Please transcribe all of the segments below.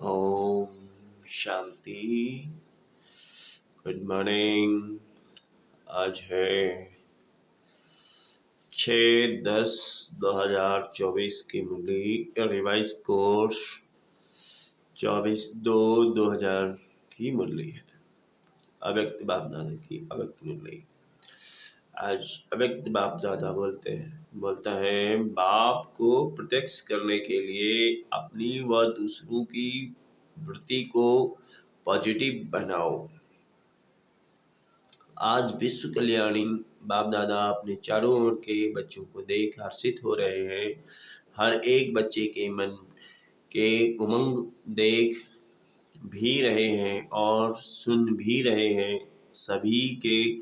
Om Shanti. Good morning. आज है 6/10/2024 की मुरली रिवाइज कोर्स 24/2/2000 की मुरली है। अव्यक्त बाप दादा की अव्यक्त मुरली। आज अव्यक्त बाप दादा बोलता है बाप को प्रत्यक्ष करने के लिए अपनी व दूसरों की वृत्ति को पॉजिटिव बनाओ। आज विश्व कल्याणी बाप दादा अपने चारों ओर के बच्चों को देख हर्षित हो रहे हैं। हर एक बच्चे के मन के उमंग देख भी रहे हैं और सुन भी रहे हैं। सभी के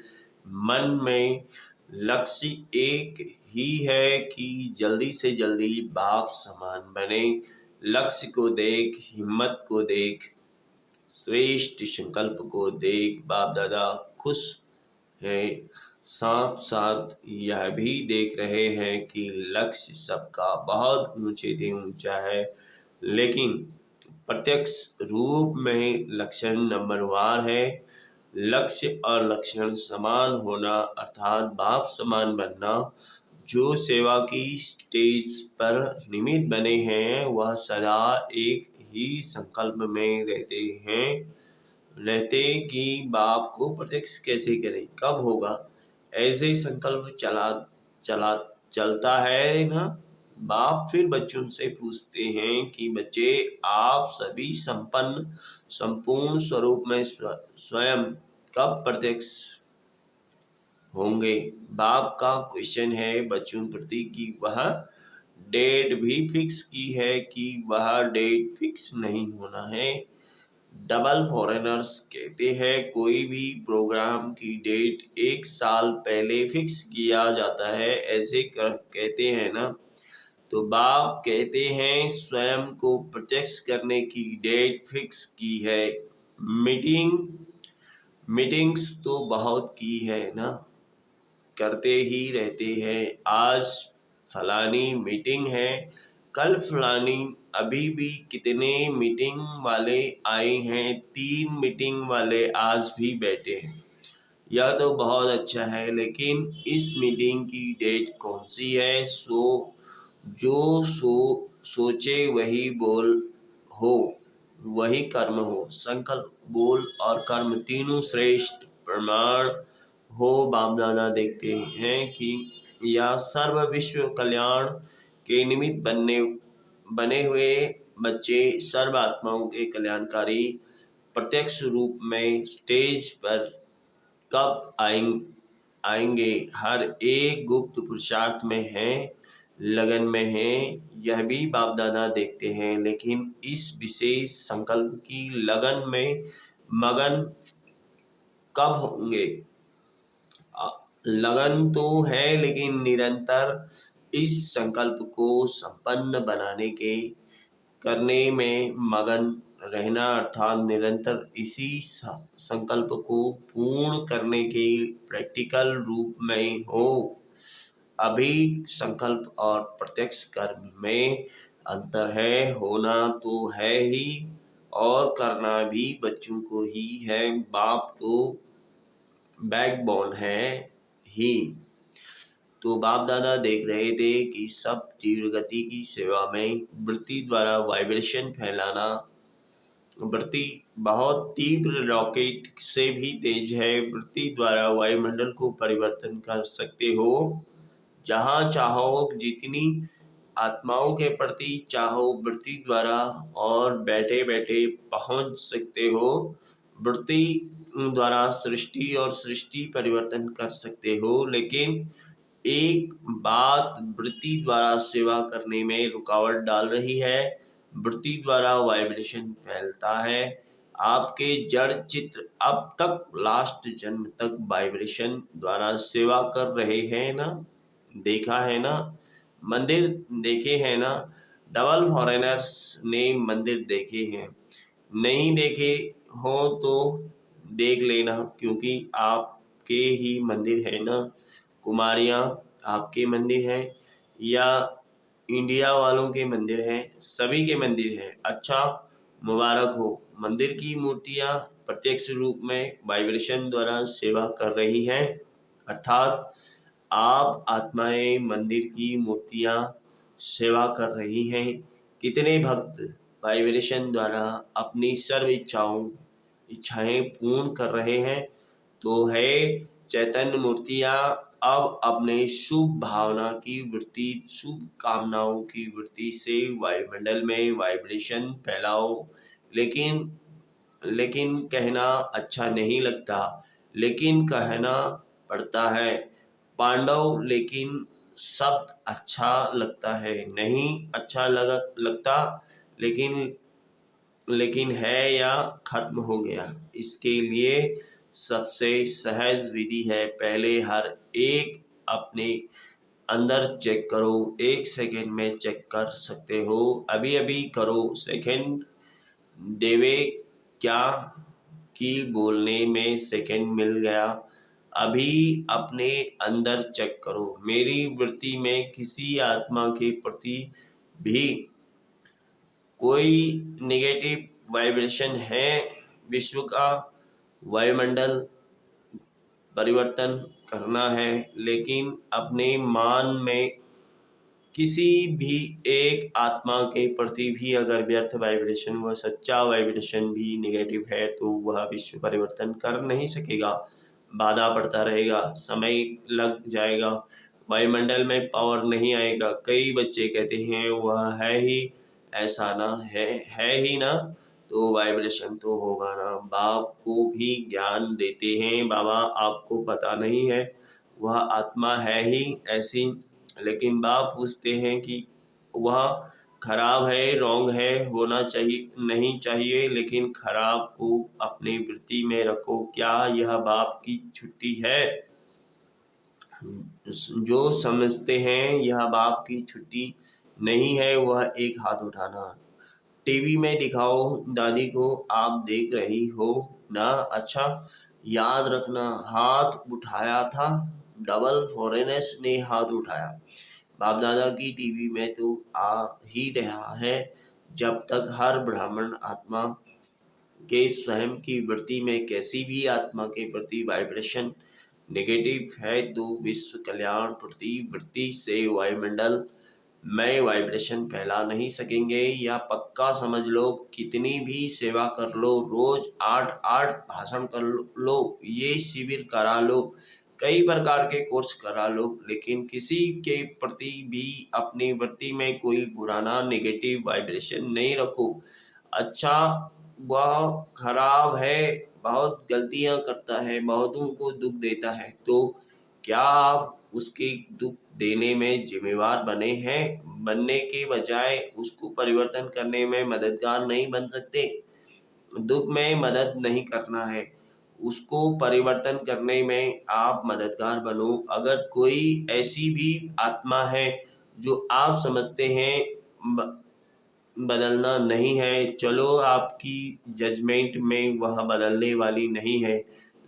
मन में लक्ष्य एक ही है कि जल्दी से जल्दी बाप समान बने। लक्ष्य को देख, हिम्मत को देख, श्रेष्ठ संकल्प को देख बाप दादा खुश है। साथ साथ यह भी देख रहे हैं कि लक्ष्य सबका बहुत ऊंचे से ऊंचा है, लेकिन प्रत्यक्ष रूप में लक्षण नंबरवार है। लक्ष्य और लक्षण समान होना अर्थात बाप समान बनना। जो सेवा की स्टेज पर निमित्त बने हैं वह सदा एक ही संकल्प में रहते कि बाप को प्रत्यक्ष कैसे करें, कब होगा, ऐसे संकल्प चलता है ना। बाप फिर बच्चों से पूछते हैं कि बच्चे आप सभी संपूर्ण स्वरूप में स्वयं कब प्रत्यक्ष होंगे। बाप का क्वेश्चन है बच्चों प्रति कि वह डेट भी फिक्स की है कि वह डेट फिक्स नहीं होना है। डबल फॉरेनर्स कहते हैं कोई भी प्रोग्राम की डेट 1 साल पहले फिक्स किया जाता है, ऐसे कहते हैं ना। तो बाप कहते हैं स्वयं को प्रत्यक्ष करने की डेट फिक्स की है। मीटिंग्स तो बहुत की है ना, करते ही रहते हैं। आज फलानी मीटिंग है, कल फलानी, अभी भी कितने मीटिंग वाले आए हैं, 3 मीटिंग वाले आज भी बैठे हैं। यह तो बहुत अच्छा है, लेकिन इस मीटिंग की डेट कौन सी है। सोचे वही बोल हो, वही कर्म हो। संकल्प, बोल और कर्म तीनों श्रेष्ठ प्रमाण हो। बाप दादा देखते हैं कि यह सर्व विश्व कल्याण के निमित्त बने हुए बच्चे सर्व आत्माओं के कल्याणकारी प्रत्यक्ष रूप में स्टेज पर कब आएंगे। हर एक गुप्त पुरुषार्थ में है, लगन में है। यह भी बाप दादा देखते हैं, लेकिन इस विशेष संकल्प की लगन में मगन कब होंगे। लगन तो है, लेकिन निरंतर इस संकल्प को संपन्न करने में मगन रहना अर्थात निरंतर इसी संकल्प को पूर्ण करने के प्रैक्टिकल रूप में हो। अभी संकल्प और प्रत्यक्ष कर्म में अंतर है। होना तो है ही और करना भी बच्चों को ही है। बाप तो बैकबोन है ही। तो बाप दादा देख रहे थे कि सब तीव्र गति की सेवा में वृत्ति द्वारा वाइब्रेशन फैलाना। वृत्ति बहुत तीव्र रॉकेट से भी तेज है। वृत्ति द्वारा वायुमंडल को परिवर्तन कर सकते हो। जहाँ चाहो, जितनी आत्माओं के प्रति चाहो वृत्ति द्वारा और बैठे बैठे पहुंच सकते हो। वृत्ति द्वारा सृष्टि और सृष्टि परिवर्तन कर सकते हो, लेकिन एक बात वृत्ति द्वारा सेवा करने में रुकावट डाल रही है। वृत्ति द्वारा वाइब्रेशन फैलता है। आपके जड़ चित्र अब तक लास्ट जन्म तक वाइब्रेशन द्वारा सेवा कर रहे हैं ना, देखा है ना, मंदिर देखे हैं ना। डबल फॉरेनर्स ने मंदिर देखे हैं, नहीं देखे हो तो देख लेना, क्योंकि आपके ही मंदिर है ना। कुमारियाँ आपके मंदिर हैं या इंडिया वालों के मंदिर हैं, सभी के मंदिर हैं। अच्छा, मुबारक हो। मंदिर की मूर्तियां प्रत्यक्ष रूप में वाइब्रेशन द्वारा सेवा कर रही हैं, अर्थात आप आत्माएं मंदिर की मूर्तियां सेवा कर रही हैं। कितने भक्त वाइब्रेशन द्वारा अपनी सर्व इच्छाएं पूर्ण कर रहे हैं। तो है चैतन्य मूर्तियां अब अपने शुभ भावना की वृत्ति, शुभ कामनाओं की वृत्ति से वायुमंडल में वाइब्रेशन फैलाओ। लेकिन लेकिन कहना अच्छा नहीं लगता, लेकिन कहना पड़ता है पांडव। लेकिन शब्द अच्छा लगता है, नहीं अच्छा लगता, लेकिन लेकिन है या खत्म हो गया। इसके लिए सबसे सहज विधि है, पहले हर एक अपने अंदर चेक करो। 1 सेकेंड में चेक कर सकते हो, अभी अभी करो। सेकेंड देवे क्या कि बोलने में सेकंड मिल गया। अभी अपने अंदर चेक करो, मेरी वृत्ति में किसी आत्मा के प्रति भी कोई नेगेटिव वाइब्रेशन है। विश्व का वायुमंडल परिवर्तन करना है, लेकिन अपने मान में किसी भी एक आत्मा के प्रति भी अगर व्यर्थ वाइब्रेशन, वह सच्चा वाइब्रेशन भी नेगेटिव है, तो वह विश्व परिवर्तन कर नहीं सकेगा, बाधा पड़ता रहेगा, समय लग जाएगा, वायुमंडल में पावर नहीं आएगा। कई बच्चे कहते हैं वह है ही ऐसा ना, है ही ना, तो वाइब्रेशन तो होगा ना। बाप को भी ज्ञान देते हैं, बाबा आपको पता नहीं है, वह आत्मा है ही ऐसी। लेकिन बाप पूछते हैं कि वह खराब है, रॉन्ग है, होना चाहिए नहीं चाहिए, लेकिन खराब को अपनी वृत्ति में रखो। क्या यह बाप की छुट्टी है? जो समझते हैं यह बाप की छुट्टी नहीं है, वह एक हाथ उठाना। टीवी में दिखाओ दादी को आप देख रही हो ना, अच्छा याद रखना हाथ उठाया था, डबल फॉरेनर्स ने हाथ उठाया। बाप दादा की टीवी में तो आ ही रहा है। जब तक हर ब्राह्मण आत्मा के स्वयं की वृत्ति में कैसी भी आत्मा के प्रति वाइब्रेशन नेगेटिव है, तो विश्व कल्याण प्रति वृत्ति से वायुमंडल में वाइब्रेशन फैला नहीं सकेंगे। या पक्का समझ लो, कितनी भी सेवा कर लो, रोज 8 भाषण कर लो, ये शिविर करा लो, कई प्रकार के कोर्स करा लो, लेकिन किसी के प्रति भी अपनी वृत्ति में कोई पुराना नेगेटिव वाइब्रेशन नहीं रखो। अच्छा वह खराब है, बहुत गलतियां करता है, बहुतों को दुख देता है, तो क्या आप उसके दुख देने में जिम्मेवार बने हैं? बनने के बजाय उसको परिवर्तन करने में मददगार नहीं बन सकते? दुख में मदद नहीं करना है, उसको परिवर्तन करने में आप मददगार बनो। अगर कोई ऐसी भी आत्मा है जो आप समझते हैं बदलना नहीं है, चलो आपकी जजमेंट में वह बदलने वाली नहीं है,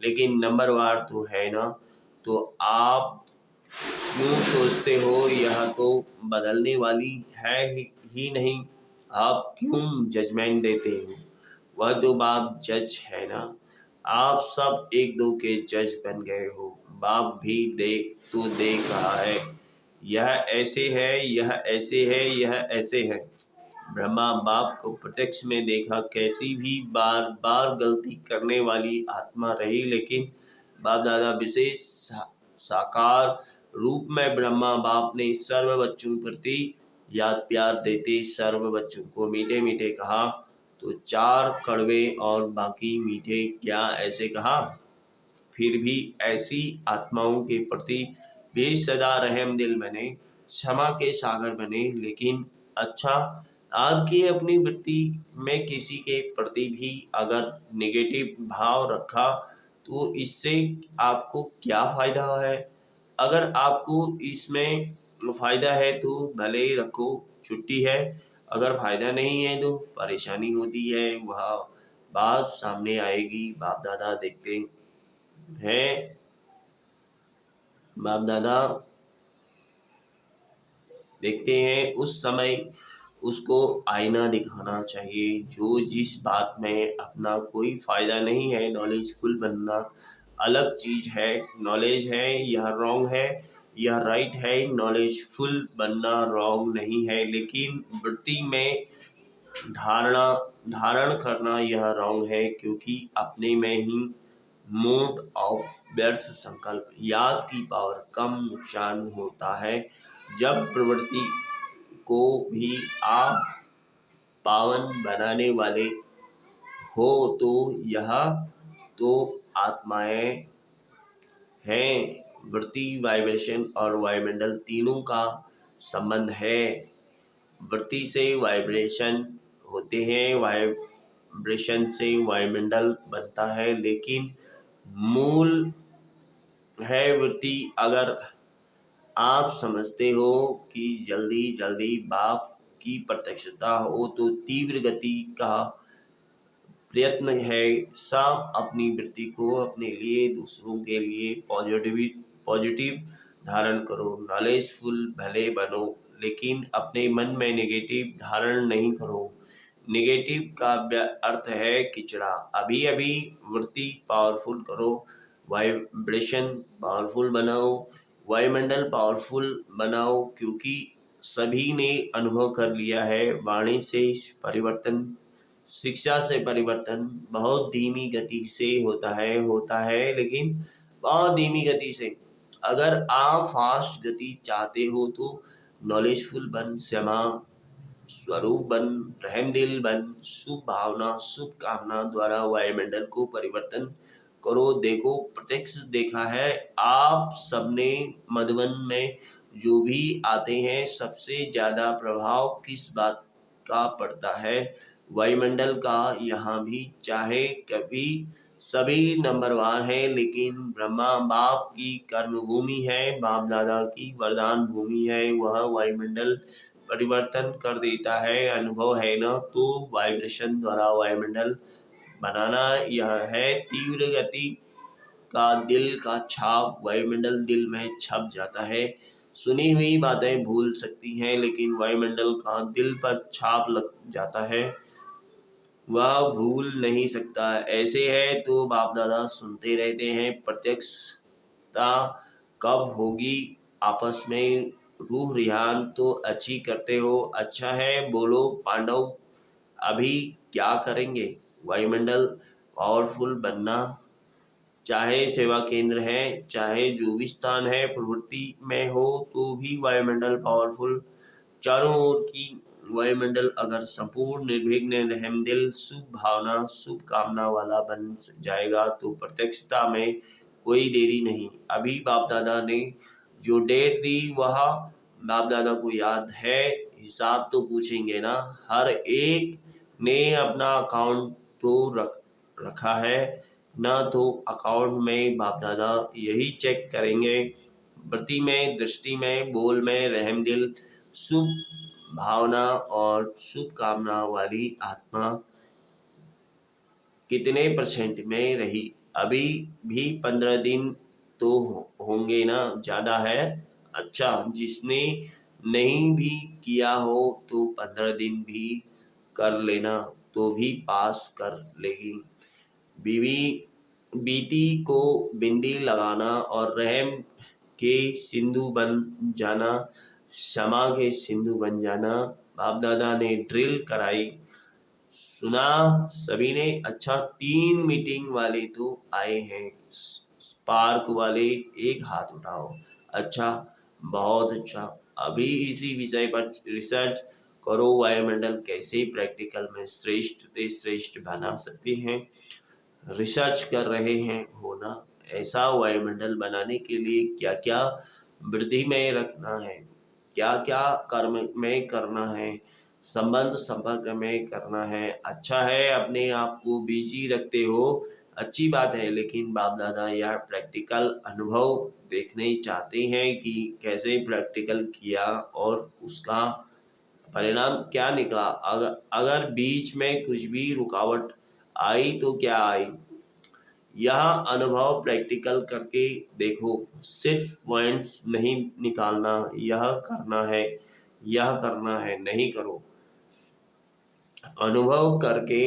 लेकिन नंबरवार तो है ना, तो आप क्यों सोचते हो यह तो बदलने वाली है ही नहीं, आप क्यों जजमेंट देते हो? वह तो बाप जज है ना, आप सब एक दो के जज बन गए हो। बाप भी देख रहा है, यह ऐसे है, यह ऐसे है, यह ऐसे है। ब्रह्मा बाप को प्रत्यक्ष में देखा, कैसी भी बार बार गलती करने वाली आत्मा रही, लेकिन बाप दादा विशेष साकार रूप में ब्रह्मा बाप ने सर्व बच्चों प्रति याद प्यार देते सर्व बच्चों को मीठे मीठे कहा। तो 4 कड़वे और बाकी मीठे, क्या ऐसे कहा? फिर भी ऐसी आत्माओं के प्रति भी सदा रहम दिल बने, क्षमा के सागर बने। लेकिन अच्छा आपकी अपनी वृत्ति में किसी के प्रति भी अगर नेगेटिव भाव रखा, तो इससे आपको क्या फायदा है? अगर आपको इसमें फायदा है तो भले ही रखो, छुट्टी है। अगर फायदा नहीं है तो परेशानी होती है, वह बात सामने आएगी। बाप दादा देखते हैं, बाप दादा देखते हैं उस समय उसको आईना दिखाना चाहिए। जो जिस बात में अपना कोई फ़ायदा नहीं है, नॉलेजफुल बनना अलग चीज़ है। नॉलेज है यह रॉन्ग है, यह राइट है। नॉलेजफुल बनना रॉन्ग नहीं है, लेकिन वृत्ति में धारणा धारण करना यह रॉन्ग है, क्योंकि अपने में ही मोड ऑफ व्यर्थ संकल्प याद की पावर कम नुकसान होता है। जब प्रवृत्ति को भी आप पावन बनाने वाले हो तो यह तो आत्माएं हैं। वृत्ति, वाइब्रेशन और वायुमंडल तीनों का संबंध है। वृत्ति से वाइब्रेशन होते हैं, वाइब्रेशन से वायुमंडल बनता है, लेकिन मूल है वृत्ति। अगर आप समझते हो कि जल्दी जल्दी बाप की प्रत्यक्षता हो तो तीव्र गति का प्रयत्न है। सब अपनी वृत्ति को अपने लिए, दूसरों के लिए पॉजिटिव धारण करो। नॉलेजफुल भले बनो, लेकिन अपने मन में नेगेटिव धारण नहीं करो। नेगेटिव का अर्थ है किचड़ा। अभी अभी वृत्ति पावरफुल करो, वाइब्रेशन पावरफुल बनाओ, वायुमंडल पावरफुल बनाओ, क्योंकि सभी ने अनुभव कर लिया है। वाणी से परिवर्तन, शिक्षा से परिवर्तन बहुत धीमी गति से होता है, लेकिन बहुत धीमी गति से। अगर आप फास्ट गति चाहते हो तो नॉलेजफुल बन, क्षमा स्वरूप बन, रहमदिल बन, शुभ भावना, शुभ कामना द्वारा वायुमंडल को परिवर्तन करो। देखो, प्रत्यक्ष देखा है आप सबने। मधुबन में जो भी आते हैं, सबसे ज़्यादा प्रभाव किस बात का पड़ता है? वायुमंडल का। यहाँ भी चाहे कभी सभी नंबरवार हैं, लेकिन ब्रह्मा बाप की कर्म भूमि है, बाप दादा की वरदान भूमि है। वह वायुमंडल परिवर्तन कर देता है। अनुभव है ना? तो वाइब्रेशन द्वारा वायुमंडल बनाना यह है। तीव्र गति का दिल का छाप, वायुमंडल दिल में छप जाता है। सुनी हुई बातें भूल सकती हैं, लेकिन वायुमंडल का दिल पर छाप लग जाता है, वह भूल नहीं सकता। ऐसे है तो बाप दादा सुनते रहते हैं। प्रत्यक्षता कब होगी? आपस में रूह रिहान तो अच्छी करते हो, अच्छा है। बोलो पांडव, अभी क्या करेंगे? वायुमंडल पावरफुल बनना, चाहे सेवा केंद्र है, चाहे जो भी स्थान है, प्रवृत्ति में हो तो भी वायुमंडल पावरफुल। चारों ओर की वायुमंडल अगर संपूर्ण निर्विघ्न, रहमदिल, शुभ भावना, शुभ कामना वाला बन जाएगा तो प्रत्यक्षता में कोई देरी नहीं। अभी बाप दादा ने जो डेट दी वह बाप दादा को याद है। हिसाब तो पूछेंगे ना। हर एक ने अपना अकाउंट तो रखा है ना, तो अकाउंट में बाप दादा यही चेक करेंगे। वृत्ति में, दृष्टि में, बोल में, रहमदिल, शुभ भावना और शुभ कामना वाली आत्मा कितने परसेंट में रही? अभी भी 15 दिन तो होंगे ना, ज़्यादा है। अच्छा, जिसने नहीं भी किया हो तो 15 दिन भी कर लेना, तो भी पास कर लेगी। बीवी बीती को बिंदी लगाना और रहम के सिंधु बन जाना, क्षमा के सिंधु बन जाना। बाप दादा ने ड्रिल कराई, सुना सभी ने। अच्छा, 3 मीटिंग वाले तो आए हैं। पार्क वाले एक हाथ उठाओ। अच्छा, बहुत अच्छा। अभी इसी विषय पर रिसर्च करो, वायुमंडल कैसे प्रैक्टिकल में श्रेष्ठ से श्रेष्ठ बना सकते हैं। रिसर्च कर रहे हैं हो ना? ऐसा वायुमंडल बनाने के लिए क्या क्या वृद्धि में रखना है, क्या क्या कर्म में करना है, संबंध संपर्क में करना है। अच्छा है अपने आप को बिजी रखते हो, अच्छी बात है, लेकिन बाप दादा यह प्रैक्टिकल अनुभव देखने चाहते हैं कि कैसे प्रैक्टिकल किया और उसका परिणाम क्या निकला। अगर बीच में कुछ भी रुकावट आई तो क्या आई? यह अनुभव प्रैक्टिकल करके देखो। सिर्फ पॉइंट्स नहीं निकालना, यह करना है, यह करना है, नहीं करो। अनुभव करके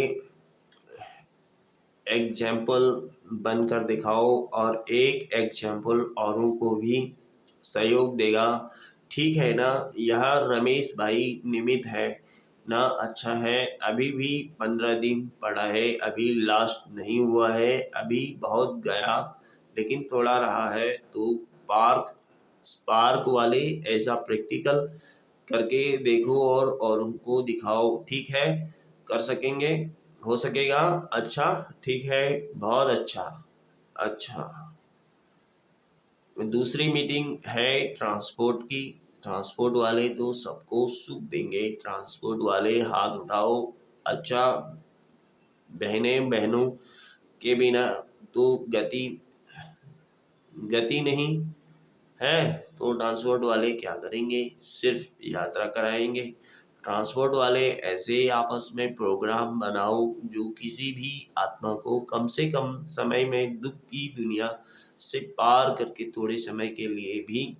एग्जाम्पल बनकर दिखाओ और एक एग्जाम्पल औरों को भी सहयोग देगा। ठीक है ना? यह रमेश भाई निमित्त है ना? अच्छा है, अभी भी 15 दिन पड़ा है, अभी लास्ट नहीं हुआ है, अभी बहुत गया लेकिन थोड़ा रहा है। तो पार्क स्पार्क वाले ऐसा प्रैक्टिकल करके देखो और उनको दिखाओ। ठीक है? कर सकेंगे? हो सकेगा? अच्छा, ठीक है, बहुत अच्छा। अच्छा, दूसरी मीटिंग है ट्रांसपोर्ट की। ट्रांसपोर्ट वाले तो सबको सुख देंगे। ट्रांसपोर्ट वाले हाथ उठाओ। अच्छा, बहनों के बिना तो गति गति नहीं है। तो ट्रांसपोर्ट वाले क्या करेंगे? सिर्फ यात्रा कराएंगे। ट्रांसपोर्ट वाले ऐसे आपस में प्रोग्राम बनाओ जो किसी भी आत्मा को कम से कम समय में दुख की दुनिया से पार करके थोड़े समय के लिए भी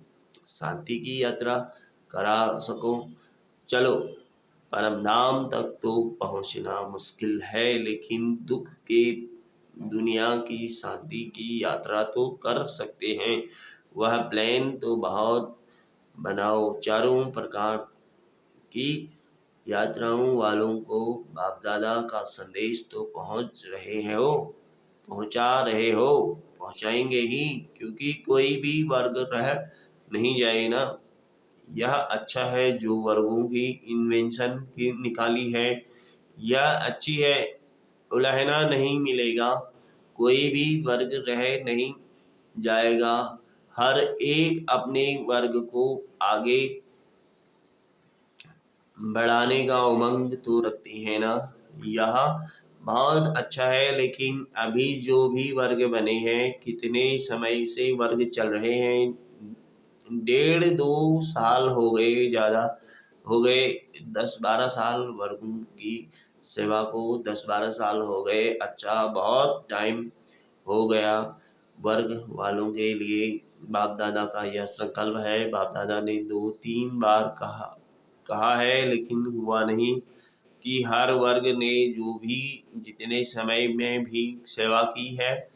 शांति की यात्रा करा सको। चलो, परम धाम तक तो पहुंचना मुश्किल है, लेकिन दुख के दुनिया की शांति की यात्रा तो कर सकते हैं। वह प्लान तो बहुत बनाओ। चारों प्रकार की यात्राओं वालों को बाप दादा का संदेश तो पहुंचा रहे हो, पहुंचाएंगे ही, क्योंकि कोई भी वर्ग रह नहीं जाए ना। यह अच्छा है जो वर्गों की इन्वेंशन की निकाली है, यह अच्छी है। उलहना नहीं मिलेगा, कोई भी वर्ग रह नहीं जाएगा। हर एक अपने वर्ग को आगे बढ़ाने का उमंग तो रखते हैं ना। यह बहुत अच्छा है, लेकिन अभी जो भी वर्ग बने हैं, कितने समय से वर्ग चल रहे हैं? 1.5-2 साल हो गए, ज़्यादा हो गए। 10-12 साल वर्गों की सेवा को 10-12 साल हो गए। अच्छा, बहुत टाइम हो गया वर्ग वालों के लिए। बाप दादा का यह संकल्प है। बाप दादा ने 2-3 बार कहा है, लेकिन हुआ नहीं कि हर वर्ग ने जो भी जितने समय में भी सेवा की है,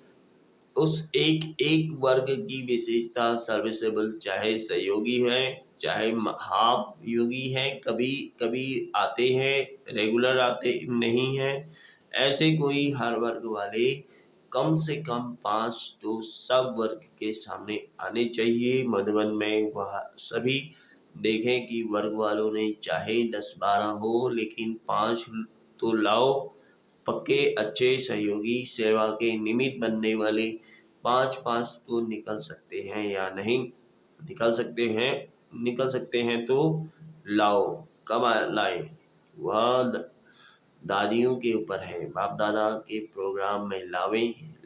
उस एक एक वर्ग की विशेषता सर्विसेबल, चाहे सहयोगी है, चाहे महायोगी हैं, कभी कभी आते हैं, रेगुलर आते नहीं हैं, ऐसे कोई हर वर्ग वाले कम से कम 5 तो सब वर्ग के सामने आने चाहिए। मधुबन में वह सभी देखें कि वर्ग वालों ने चाहे 10-12 हो, लेकिन 5 तो लाओ। पक्के अच्छे सहयोगी, सेवा के निमित्त बनने वाले 5-5 तो निकल सकते हैं या नहीं निकल सकते हैं? निकल सकते हैं तो लाओ। कब लाएं? वह दादियों के ऊपर है। बाप दादा के प्रोग्राम में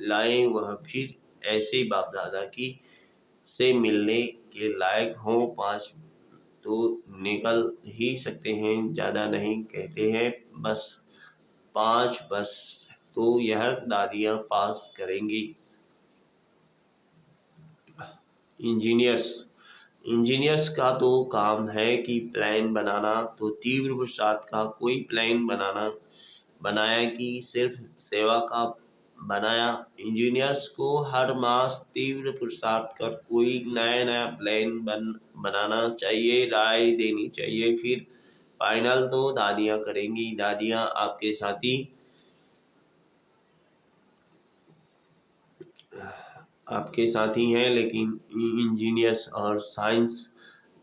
लाएं वह फिर ऐसे बाप दादा की से मिलने के लायक हों। 5 तो निकल ही सकते हैं, ज़्यादा नहीं कहते हैं, बस 5 बस। तो यह दादियाँ पास करेंगी। इंजीनियर्स इंजीनियर्स का तो काम है कि प्लान बनाना। तो तीव्र प्रसाद का कोई प्लान बनाया कि सिर्फ सेवा का बनाया? इंजीनियर्स को हर मास तीव्र प्रसाद कर कोई नया नया प्लान बनाना चाहिए, राय देनी चाहिए। फिर फाइनल तो दादियाँ करेंगी। दादियाँ आपके साथी हैं, लेकिन इंजीनियर्स और साइंस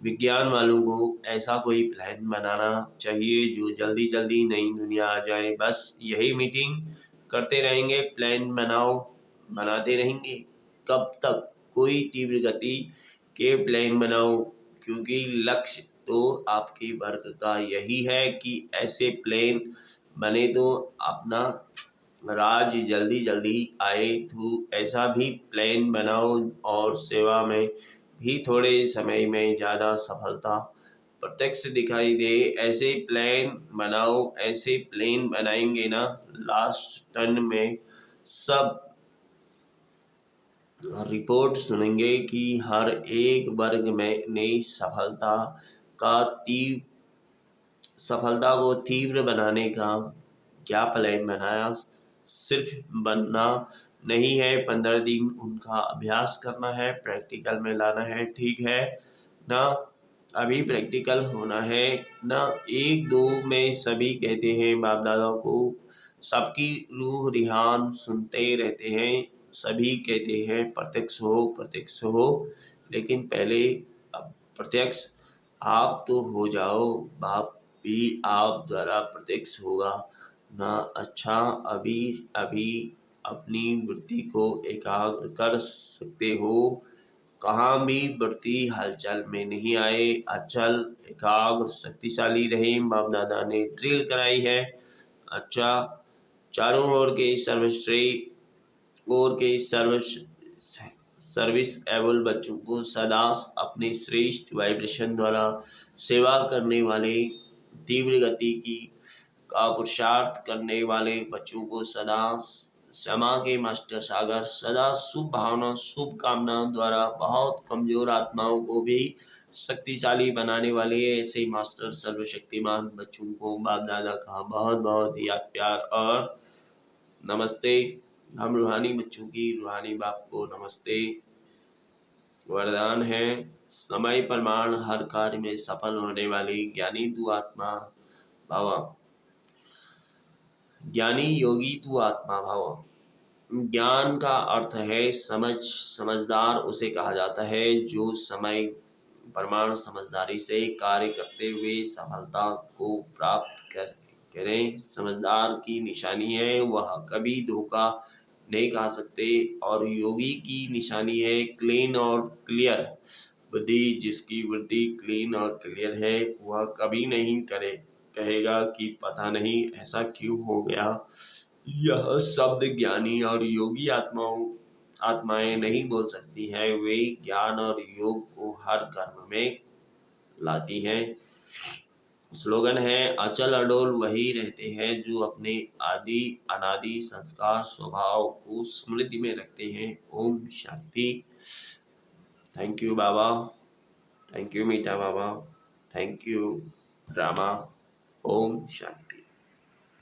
विज्ञान वालों को ऐसा कोई प्लान बनाना चाहिए जो जल्दी जल्दी नई दुनिया आ जाए। बस यही मीटिंग करते रहेंगे, प्लान बनाते रहेंगे। कब तक? कोई तीव्र गति के प्लान बनाओ, क्योंकि लक्ष्य तो आपके वर्ग का यही है कि ऐसे प्लान बने तो अपना राज जल्दी जल्दी आए। तो ऐसा भी प्लान बनाओ और सेवा में भी थोड़े समय में ज़्यादा सफलता प्रत्यक्ष दिखाई दे। ऐसे प्लान बनाओ। ऐसे प्लान बनाएंगे ना, लास्ट टर्न में सब रिपोर्ट सुनेंगे कि हर एक वर्ग में नई सफलता का तीव्र सफलता को तीव्र बनाने का क्या प्लान बनाया? सिर्फ बनना नहीं है, 15 दिन उनका अभ्यास करना है, प्रैक्टिकल में लाना है, ठीक है ना? अभी प्रैक्टिकल होना है ना। 1-2 में सभी कहते हैं बाप दादा को, सबकी रूह रिहान सुनते रहते हैं, सभी कहते हैं प्रत्यक्ष हो, लेकिन पहले अब प्रत्यक्ष आप तो हो जाओ, बाप भी आप द्वारा प्रत्यक्ष होगा ना। अच्छा, अभी अभी अपनी वृत्ति को एकाग्र कर सकते हो, कहाँ भी बढ़ती हलचल में नहीं आए, अचल एकाग्र शक्तिशाली रहे। बाप दादा ने ड्रिल कराई है। अच्छा, चारों ओर के सर्विस एबल बच्चों को सदा अपने श्रेष्ठ वाइब्रेशन द्वारा सेवा करने वाले, तीव्र गति की का पुरुषार्थ करने वाले बच्चों को सदा क्षमा के मास्टर सागर सदा शुभ भावना शुभ कामना द्वारा बहुत कमजोर आत्माओं को भी शक्तिशाली बनाने वाले ऐसे मास्टर सर्वशक्तिमान बच्चों को बाप दादा का बहुत बहुत याद प्यार और नमस्ते। हम रूहानी बच्चों की रूहानी बाप को नमस्ते। वरदान है, समय प्रमाण हर कार्य में सफल होने वाली ज्ञानी तू आत्मा भव, ज्ञानी योगी तू आत्मा भव। ज्ञान का अर्थ है समझदार उसे कहा जाता है जो समय प्रमाण समझदारी से कार्य करते हुए सफलता को प्राप्त करें। समझदार की निशानी है वह कभी धोखा नहीं खा सकते, और योगी की निशानी है क्लीन और क्लियर बुद्धि। जिसकी बुद्धि क्लीन और क्लियर है वह कभी नहीं कहेगा कि पता नहीं ऐसा क्यों हो गया। यह शब्द ज्ञानी और योगी आत्माएं नहीं बोल सकती हैं, वे ज्ञान और योग को हर कर्म में लाती हैं। स्लोगन है, अचल अडोल वही रहते हैं जो अपने आदि अनादि संस्कार स्वभाव को स्मृति में रखते हैं। ओम शांति। थैंक यू बाबा, थैंक यू मीठा बाबा, थैंक यू ड्रामा। ओम शांति।